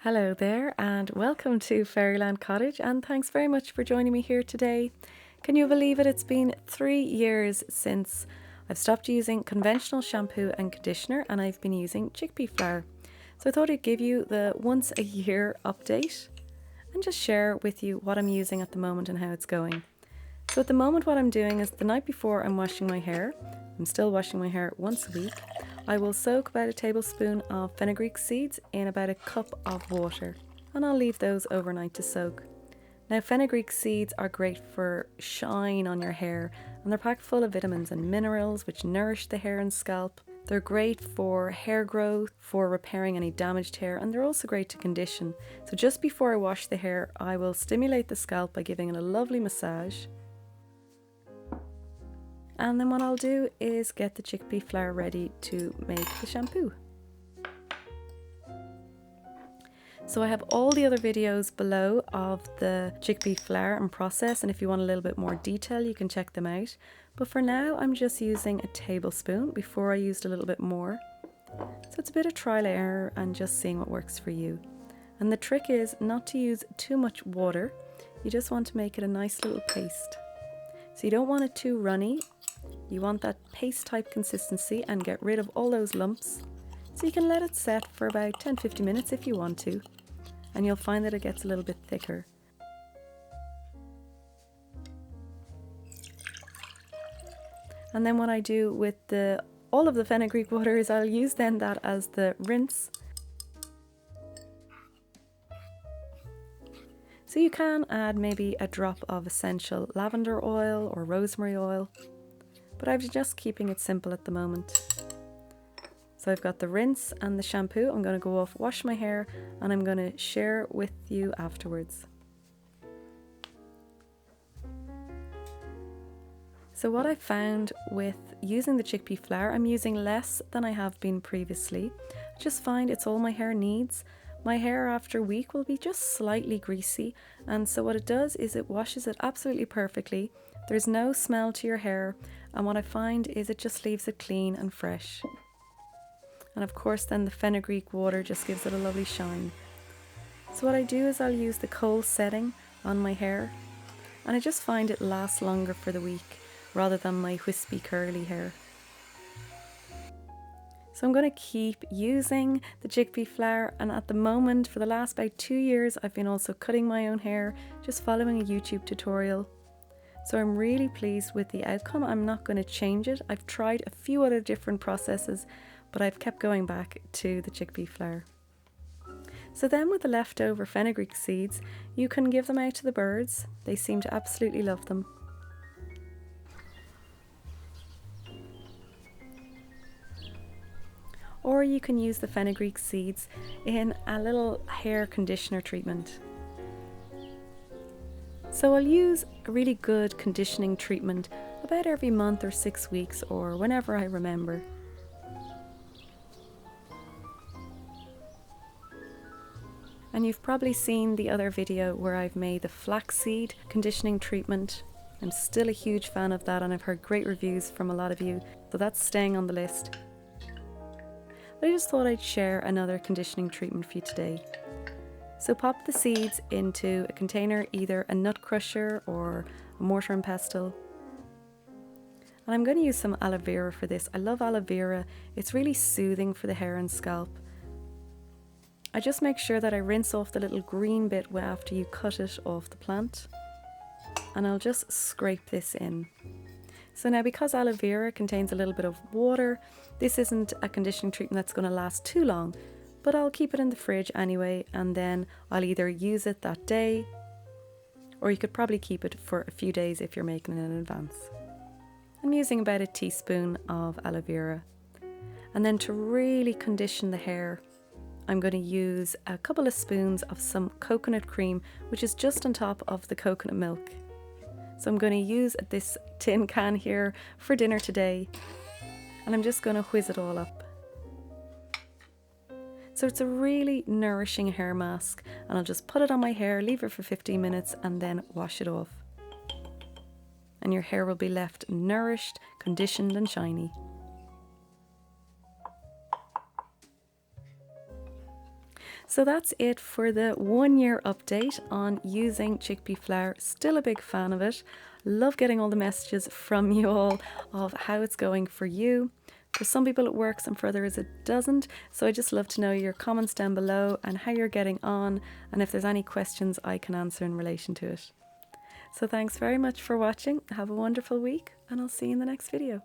Hello there and welcome to Fairyland Cottage, and thanks very much for joining me here today. Can you believe it? It's been 3 years since I've stopped using conventional shampoo and conditioner and I've been using chickpea flour. So I thought I'd give you the once a year update and just share with you what I'm using at the moment and how it's going. So at the moment what I'm doing is the night before I'm washing my hair, I'm still washing my hair once a week, I will soak about a tablespoon of fenugreek seeds in about a cup of water, and I'll leave those overnight to soak. Now fenugreek seeds are great for shine on your hair, and they're packed full of vitamins and minerals which nourish the hair and scalp. They're great for hair growth, for repairing any damaged hair, and they're also great to condition. So just before I wash the hair, I will stimulate the scalp by giving it a lovely massage. And then what I'll do is get the chickpea flour ready to make the shampoo. So I have all the other videos below of the chickpea flour and process, and if you want a little bit more detail you can check them out. But for now I'm just using a tablespoon. Before I used a little bit more. So it's a bit of trial and error and just seeing what works for you. And the trick is not to use too much water, you just want to make it a nice little paste. So you don't want it too runny. You want that paste type consistency and get rid of all those lumps. So you can let it set for about 10-15 minutes if you want to, and you'll find that it gets a little bit thicker. And then what I do with all of the fenugreek water is I'll use then that as the rinse. So you can add maybe a drop of essential lavender oil or rosemary oil, but I'm just keeping it simple at the moment. So I've got the rinse and the shampoo. I'm going to go off, wash my hair, and I'm going to share with you afterwards. So what I found with using the chickpea flour, I'm using less than I have been previously. I just find it's all my hair needs. My hair after a week will be just slightly greasy, and so what it does is it washes it absolutely perfectly. There's no smell to your hair, and what I find is it just leaves it clean and fresh. And of course then the fenugreek water just gives it a lovely shine. So what I do is I'll use the coal setting on my hair, and I just find it lasts longer for the week rather than my wispy curly hair. So I'm going to keep using the chickpea flour, and at the moment for the last about 2 years I've been also cutting my own hair, just following a YouTube tutorial. So I'm really pleased with the outcome. I'm not going to change it. I've tried a few other different processes, but I've kept going back to the chickpea flour. So then with the leftover fenugreek seeds, you can give them out to the birds. They seem to absolutely love them. Or you can use the fenugreek seeds in a little hair conditioner treatment. So I'll use a really good conditioning treatment about every month or 6 weeks or whenever I remember. And you've probably seen the other video where I've made the flaxseed conditioning treatment. I'm still a huge fan of that and I've heard great reviews from a lot of you, so that's staying on the list. But I just thought I'd share another conditioning treatment for you today. So pop the seeds into a container, either a nut crusher or a mortar and pestle. And I'm going to use some aloe vera for this. I love aloe vera. It's really soothing for the hair and scalp. I just make sure that I rinse off the little green bit after you cut it off the plant. And I'll just scrape this in. So now because aloe vera contains a little bit of water, this isn't a conditioning treatment that's going to last too long. But I'll keep it in the fridge anyway, and then I'll either use it that day, or you could probably keep it for a few days if you're making it in advance. I'm using about a teaspoon of aloe vera. And then to really condition the hair, I'm going to use a couple of spoons of some coconut cream, which is just on top of the coconut milk. So I'm going to use this tin can here for dinner today, and I'm just going to whiz it all up. So it's a really nourishing hair mask, and I'll just put it on my hair, leave it for 15 minutes and then wash it off. And your hair will be left nourished, conditioned and shiny. So that's it for the 1 year update on using chickpea flour. Still a big fan of it. Love getting all the messages from you all of how it's going for you. For some people it works and for others it doesn't. So I just love to know your comments down below and how you're getting on, and if there's any questions I can answer in relation to it. So thanks very much for watching. Have a wonderful week, and I'll see you in the next video.